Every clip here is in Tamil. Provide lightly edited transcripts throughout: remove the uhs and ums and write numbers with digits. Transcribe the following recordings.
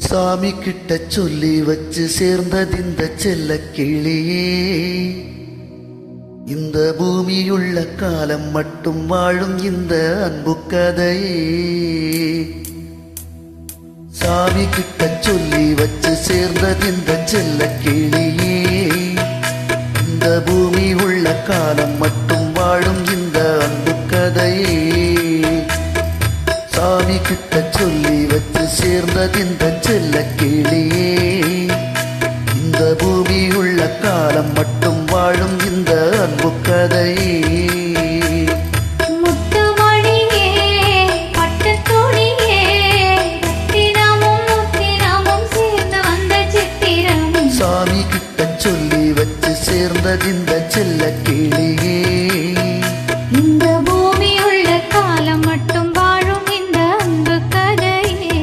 சாமி கிட்ட சொல்லி வச்சு சேர்ந்ததிந்த செல்ல கிளியே, இந்த பூமியுள்ள காலம் மட்டும் வாழும் இந்த அன்பு கதையே. சாமி கிட்ட சொல்லி வச்சு சேர்ந்ததிந்த செல்ல கிளியே, இந்த பூமி உள்ள காலம் மட்டும் வாழும் இந்த அன்பு கதையே. சாமி கிட்ட சொல்லி வச்சு சேர்ந்ததிந்த செல்ல கிளியே, இந்த பூமி உள்ள காலம் மட்டும் வாழும் இந்த அன்பு கதையே. சாமி கிட்ட சொல்லி வச்சு சேர்ந்ததிந்த செல்ல கிளியே, இந்த பூமி உள்ள காலம் மட்டும் வாழும் இந்த அன்பு கதையே.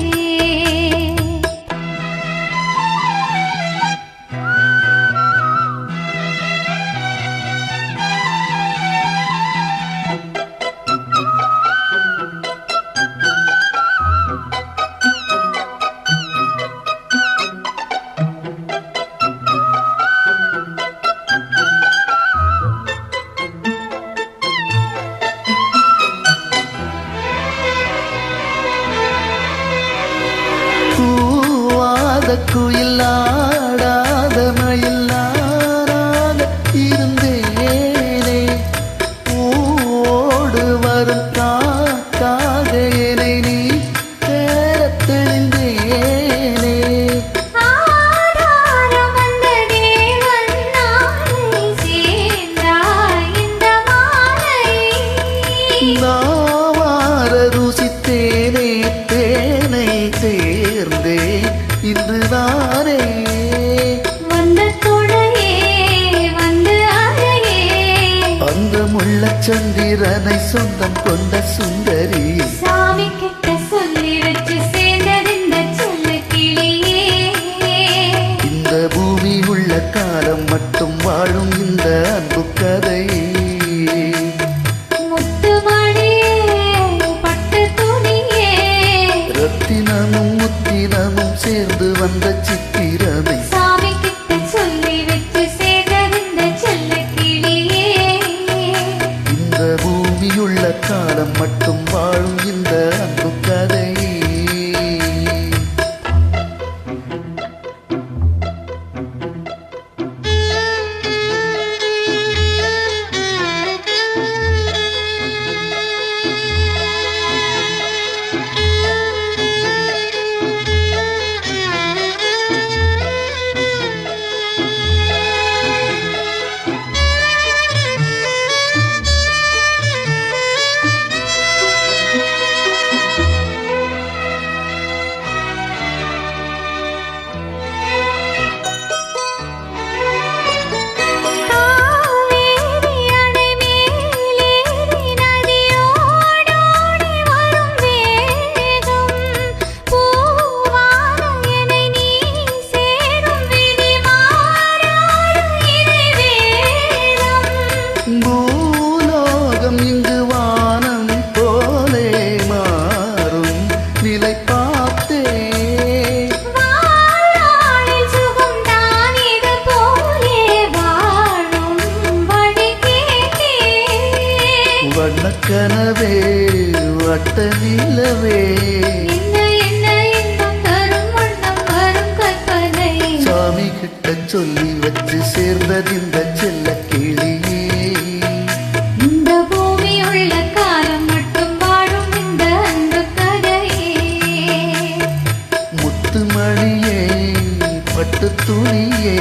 குயில் ஆடாத மயிலாராக இருந்தேனே, ஓடு வரும் காக்காக என்னை நீ தேடத் தெளிந்தேனே. நாவார ருசித்தேனே, தேனை தேர்ந்தே இன்று நானே வந்த துணையே வந்து அழகே, அந்த முள்ள சந்திரனை சொந்தம் கொண்ட சுந்தரி. சாமி கிட்ட சொல்லி வச்சு சேர்ந்ததிந்த செல்ல கிளியே, இந்த பூமி உள்ள காலம் மட்டும் வாழும் இந்த அன்பு கதையே. ரத்தினமும் முத்தினமும் சேர்ந்து வந்த சித்திரமே. சாமி கிட்ட சொல்லி வச்சு சேர்ந்ததிந்த செல்ல கிளியே, இந்த பூமியுள்ள காலம் மட்டும் வாழும் இந்த அன்பு கதையே. வண்ணக்கனவே வட்ட நிலவே, சாமி கிட்ட சொல்லி வச்சு சேர்ந்ததிந்த செல்ல கிளியே, இந்த பூமி உள்ள காலம் மட்டும் வாழும் இந்த அன்பு கதையே. முத்துமணியே பட்டு துணியே,